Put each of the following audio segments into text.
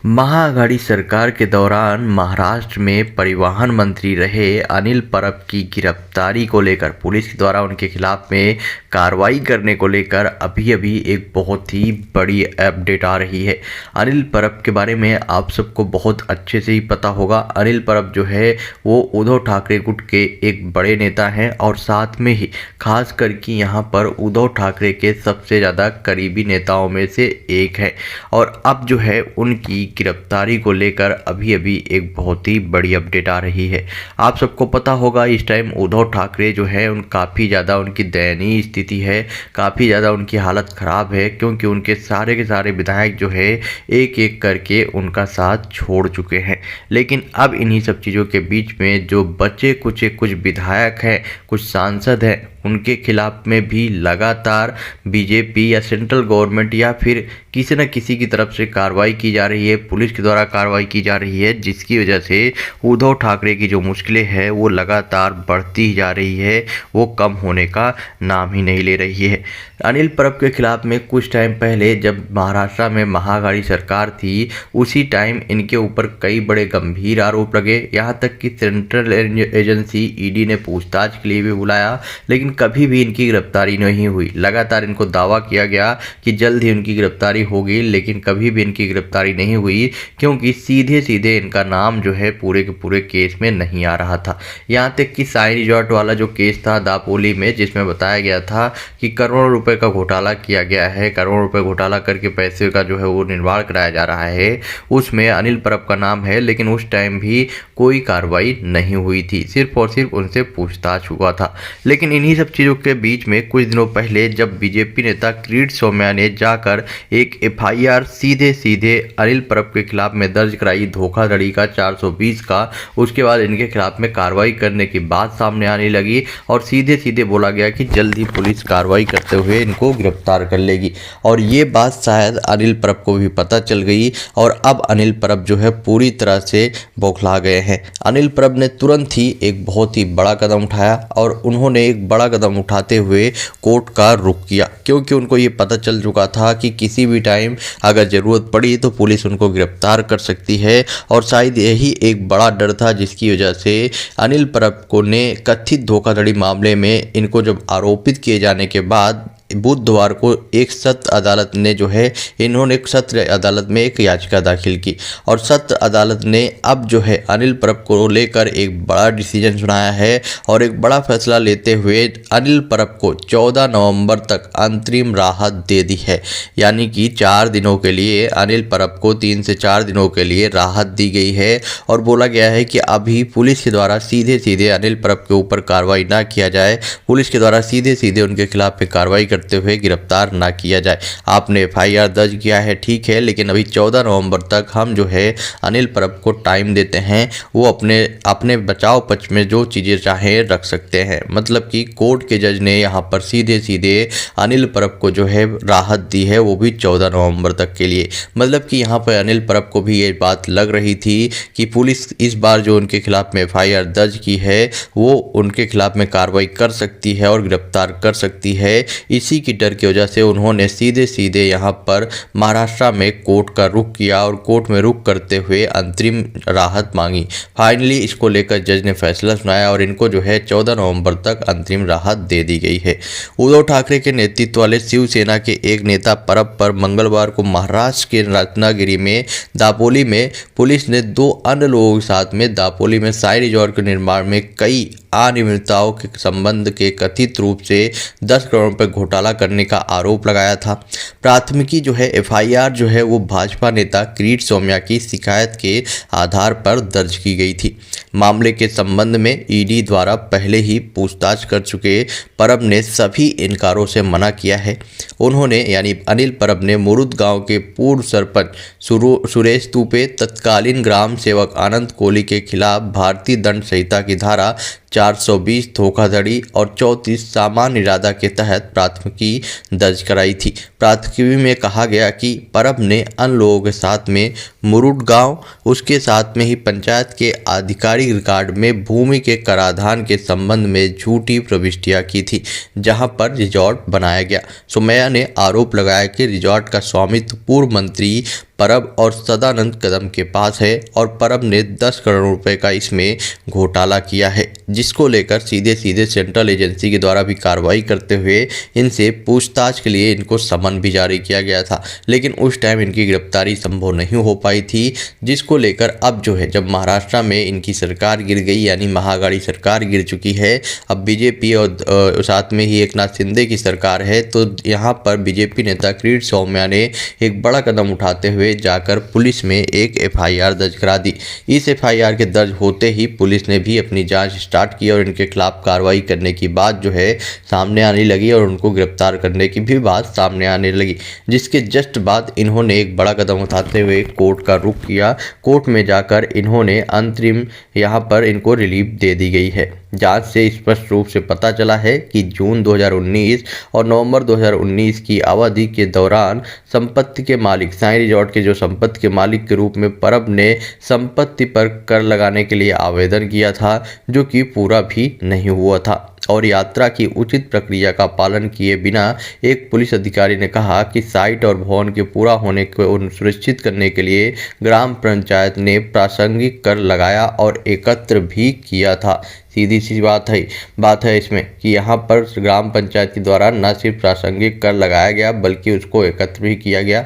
महाअघाड़ी सरकार के दौरान महाराष्ट्र में परिवहन मंत्री रहे अनिल परब की गिरफ्तारी को लेकर पुलिस के द्वारा उनके खिलाफ में कार्रवाई करने को लेकर अभी एक बहुत ही बड़ी अपडेट आ रही है। अनिल परब के बारे में आप सबको बहुत अच्छे से ही पता होगा। अनिल परब जो है वो उद्धव ठाकरे गुट के एक बड़े नेता हैं और साथ में ही खास करके यहाँ पर उद्धव ठाकरे के सबसे ज़्यादा करीबी नेताओं में से एक है। और अब जो है उनकी गिरफ्तारी को लेकर अभी एक बहुत ही बड़ी अपडेट आ रही है। आप सबको पता होगा इस टाइम उद्धव ठाकरे जो है काफ़ी ज़्यादा उनकी दयनीय स्थिति है, काफ़ी ज़्यादा उनकी हालत ख़राब है, क्योंकि उनके सारे के सारे विधायक जो है एक एक करके उनका साथ छोड़ चुके हैं। लेकिन अब इन्हीं सब चीज़ों के बीच में जो बचे कुछ विधायक हैं, कुछ सांसद हैं, उनके खिलाफ में भी लगातार बीजेपी या सेंट्रल गवर्नमेंट या फिर किसी न किसी की तरफ से कार्रवाई की जा रही है, पुलिस के द्वारा कार्रवाई की जा रही है, जिसकी वजह से उद्धव ठाकरे की जो मुश्किलें हैं वो लगातार बढ़ती ही जा रही है, वो कम होने का नाम ही नहीं ले रही है। अनिल परब के खिलाफ में कुछ टाइम पहले जब महाराष्ट्र में महाअघाड़ी सरकार थी, उसी टाइम इनके ऊपर कई बड़े गंभीर आरोप लगे। यहाँ तक कि सेंट्रल एजेंसी ईडी ने पूछताछ के लिए भी बुलाया, लेकिन कभी भी इनकी गिरफ्तारी नहीं हुई। लगातार इनको दावा किया गया कि जल्द ही उनकी गिरफ्तारी होगी, लेकिन कभी भी इनकी गिरफ्तारी नहीं हुई, क्योंकि सीधे सीधे इनका नाम जो है पूरे के पूरे केस में नहीं आ रहा था। यहाँ तक कि साई रिजॉर्ट वाला जो केस था दापोली में, जिसमें बताया गया था कि करोड़ों रुपए का घोटाला किया गया है, करोड़ों रुपए घोटाला करके पैसे का जो है वो निर्माण कराया जा रहा है, उसमें अनिल परब का नाम है। लेकिन उस टाइम भी कोई कार्रवाई नहीं हुई थी, सिर्फ और सिर्फ उनसे पूछताछ हुआ था। लेकिन इन्हीं सब चीज़ों के बीच में कुछ दिनों पहले जब बीजेपी नेता किरीट सोमैया ने जाकर एक एफआईआर सीधे अनिल परब के खिलाफ में दर्ज कराई, धोखाधड़ी का 420 का, उसके बाद इनके खिलाफ में कार्रवाई करने की बात सामने आने लगी और सीधे बोला गया कि जल्द ही पुलिस कार्रवाई करते हुए इनको गिरफ्तार कर लेगी। और ये बात शायद अनिल परब को भी पता चल गई और अब अनिल परब जो है पूरी तरह से बौखला गए हैं। अनिल परब ने तुरंत ही एक बहुत ही बड़ा कदम उठाया और उन्होंने एक बड़ा कदम उठाते हुए कोर्ट का रुख किया, क्योंकि उनको ये पता चल चुका था कि किसी भी टाइम अगर ज़रूरत पड़ी तो पुलिस उनको गिरफ्तार कर सकती है। और शायद यही एक बड़ा डर था जिसकी वजह से अनिल परब को ने कथित धोखाधड़ी मामले में इनको जब आरोपित किए जाने के बाद बुधवार को एक सत्र अदालत ने जो है इन्होंने सत्र अदालत में एक याचिका दाखिल की और सत्र अदालत ने अब जो है अनिल परब को लेकर एक बड़ा डिसीजन सुनाया है और एक बड़ा फैसला लेते हुए अनिल परब को 14 नवंबर तक अंतरिम राहत दे दी है। यानी कि 4 दिनों के लिए अनिल परब को 3 से 4 दिनों के लिए राहत दी गई है और बोला गया है कि अभी पुलिस के द्वारा सीधे अनिल परब के ऊपर कार्रवाई ना किया जाए, पुलिस के द्वारा सीधे उनके खिलाफ कार्रवाई करते हुए गिरफ्तार ना किया जाए। आपने एफआईआर दर्ज किया है, ठीक है, लेकिन अभी 14 नवंबर तक हम जो है अनिल परब को टाइम देते हैं, वो अपने बचाव पक्ष में जो चीज़ें चाहे रख सकते हैं। मतलब कि कोर्ट के जज ने यहाँ पर सीधे अनिल परब को जो है राहत दी है, वो भी 14 नवंबर तक के लिए। मतलब कि यहाँ पर अनिल परब को भी ये बात लग रही थी कि पुलिस इस बार जो उनके खिलाफ में एफआईआर दर्ज की है वो उनके खिलाफ में कार्रवाई कर सकती है और गिरफ्तार कर सकती है। इसी की डर की वजह से उन्होंने सीधे यहाँ पर महाराष्ट्र में कोर्ट का रुख किया और कोर्ट में रुख करते हुए अंतरिम राहत मांगी। फाइनली इसको लेकर जज ने फैसला सुनाया और इनको जो है 14 नवंबर तक अंतरिम राहत दे दी गई है। उद्धव ठाकरे के नेतृत्व वाले शिवसेना के एक नेता परब पर मंगलवार को महाराष्ट्र के रत्नागिरी में दापोली में पुलिस ने 2 अन्य लोगों के साथ में दापोली में साई रिजॉर्ट के निर्माण में कई अनियमितताओं के संबंध के कथित रूप से 10 करोड़ रुपए घोटाला करने का आरोप लगाया था। प्राथमिकी जो है एफआईआर जो है वो भाजपा नेता किरीट सोमैया की शिकायत के आधार पर दर्ज की गई थी। मामले के संबंध में ईडी द्वारा पहले ही पूछताछ कर चुके परब ने सभी इनकारों से मना किया है। उन्होंने यानी अनिल परब ने मुरुद गांव के पूर्व सरपंच सुरेश तुपे, तत्कालीन ग्राम सेवक आनंद कोहली के खिलाफ भारतीय दंड संहिता की धारा 420 धोखाधड़ी और 34 सामान्य इरादा के तहत प्राथमिकी दर्ज कराई थी। प्राथमिकी में कहा गया कि परब ने अन्य लोगों के साथ में मुरुड गांव, उसके साथ में ही पंचायत के आधिकारिक रिकॉर्ड में भूमि के कराधान के संबंध में झूठी प्रविष्टियां की थी, जहां पर रिजॉर्ट बनाया गया। सुमैया ने आरोप लगाया कि रिजॉर्ट का स्वामित्व पूर्व मंत्री परब और सदानंद कदम के पास है और परब ने 10 करोड़ रुपए का इसमें घोटाला किया है, जिसको लेकर सीधे सीधे सेंट्रल एजेंसी के द्वारा भी कार्रवाई करते हुए इनसे पूछताछ के लिए इनको समन भी जारी किया गया था। लेकिन उस टाइम इनकी गिरफ्तारी संभव नहीं हो पाई थी, जिसको लेकर अब जो है जब महाराष्ट्र में इनकी सरकार गिर गई, यानी महाअघाड़ी सरकार गिर चुकी है, अब बीजेपी और साथ में ही एकनाथ शिंदे की सरकार है, तो यहाँ पर बीजेपी नेता किरीट सोमैया ने एक बड़ा कदम उठाते हुए जाकर पुलिस में एक एफआईआर दर्ज करा दी। इस एफआईआर के दर्ज होते ही पुलिस ने भी अपनी जांच स्टार्ट की और इनके खिलाफ कार्रवाई करने की बात जो है सामने आने लगी और उनको गिरफ्तार करने की भी बात सामने आने लगी, जिसके जस्ट बाद इन्होंने एक बड़ा कदम उठाते हुए कोर्ट का रुख किया। कोर्ट में जाकर इन्होंने अंतरिम यहाँ पर इनको रिलीफ दे दी गई है। जांच से स्पष्ट रूप से पता चला है कि जून 2019 और नवंबर 2019 की अवधि के दौरान संपत्ति के मालिक, साई रिजॉर्ट के जो संपत्ति के मालिक के रूप में परब ने संपत्ति पर कर लगाने के लिए आवेदन किया था, जो कि पूरा भी नहीं हुआ था और यात्रा की उचित प्रक्रिया का पालन किए बिना एक पुलिस अधिकारी ने कहा कि साइट और भवन के पूरा होने को सुनिश्चित करने के लिए ग्राम पंचायत ने प्रासंगिक कर लगाया और एकत्र भी किया था। सीधी सी बात है इसमें कि यहाँ पर ग्राम पंचायत के द्वारा न सिर्फ प्रासंगिक कर लगाया गया बल्कि उसको एकत्र भी किया गया।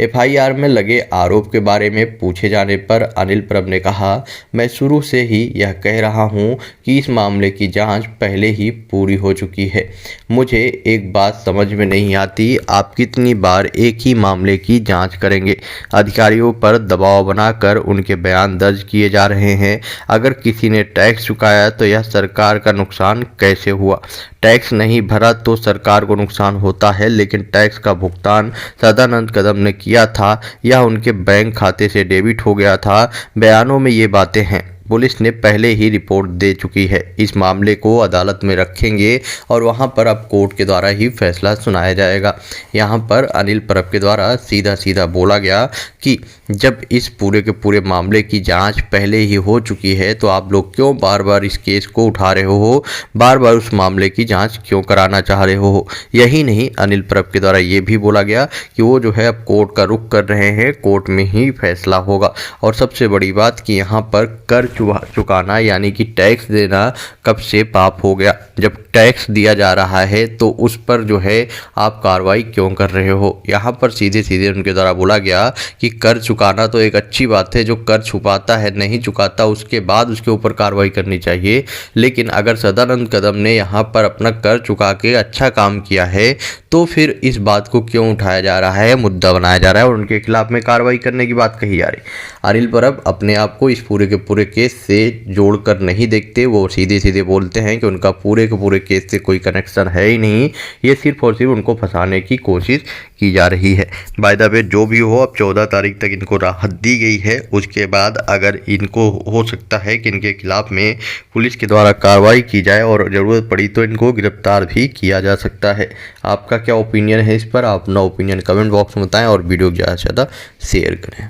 एफआईआर में लगे आरोप के बारे में पूछे जाने पर अनिल परब ने कहा, मैं शुरू से ही यह कह रहा हूँ कि इस मामले की जांच पहले ही पूरी हो चुकी है। मुझे एक बात समझ में नहीं आती, आप कितनी बार एक ही मामले की जांच करेंगे? अधिकारियों पर दबाव बनाकर उनके बयान दर्ज किए जा रहे हैं। अगर किसी ने टैक्स चुकाया तो यह सरकार का नुकसान कैसे हुआ? टैक्स नहीं भरा तो सरकार को नुकसान होता है, लेकिन टैक्स का भुगतान सदानंद कदम ने किया था, यह उनके बैंक खाते से डेबिट हो गया था। बयानों में ये बातें हैं। पुलिस ने पहले ही रिपोर्ट दे चुकी है। इस मामले को अदालत में रखेंगे और वहां पर अब कोर्ट के द्वारा ही फैसला सुनाया जाएगा। यहां पर अनिल परब के द्वारा सीधा सीधा बोला गया कि जब इस पूरे के पूरे मामले की जांच पहले ही हो चुकी है तो आप लोग क्यों बार बार इस केस को उठा रहे हो, बार बार उस मामले की जांच क्यों कराना चाह रहे हो? यही नहीं, अनिल परब के द्वारा ये भी बोला गया कि वो जो है अब कोर्ट का रुख कर रहे हैं, कोर्ट में ही फैसला होगा। और सबसे बड़ी बात कि यहाँ पर कर चुकाना यानी कि टैक्स देना कब से पाप हो गया? जब टैक्स दिया जा रहा है तो उस पर जो है आप कार्रवाई क्यों कर रहे हो? यहाँ पर सीधे सीधे उनके द्वारा बोला गया कि कर चुकाना तो एक अच्छी बात है, जो कर छुपाता है, नहीं चुकाता, उसके बाद उसके ऊपर कार्रवाई करनी चाहिए। लेकिन अगर सदानंद कदम ने यहाँ पर अपना कर चुका के अच्छा काम किया है तो फिर इस बात को क्यों उठाया जा रहा है, मुद्दा बनाया जा रहा है और उनके खिलाफ में कार्रवाई करने की बात कही जा रही? अनिल परब अपने आप को इस पूरे के पूरे केस से जोड़कर नहीं देखते। वो सीधे सीधे बोलते हैं कि उनका पूरे के पूरे केस से कोई कनेक्शन है ही नहीं, ये सिर्फ और सिर्फ उनको फंसाने की कोशिश की जा रही है। बाय द वे जो भी हो, अब 14 तारीख तक इनको राहत दी गई है। उसके बाद अगर इनको हो सकता है कि इनके खिलाफ में पुलिस के द्वारा कार्रवाई की जाए और ज़रूरत पड़ी तो इनको गिरफ्तार भी किया जा सकता है। आपका क्या ओपिनियन है इस पर? आप अपना ओपिनियन कमेंट बॉक्स में बताएं और वीडियो को ज़्यादा से ज़्यादा शेयर करें।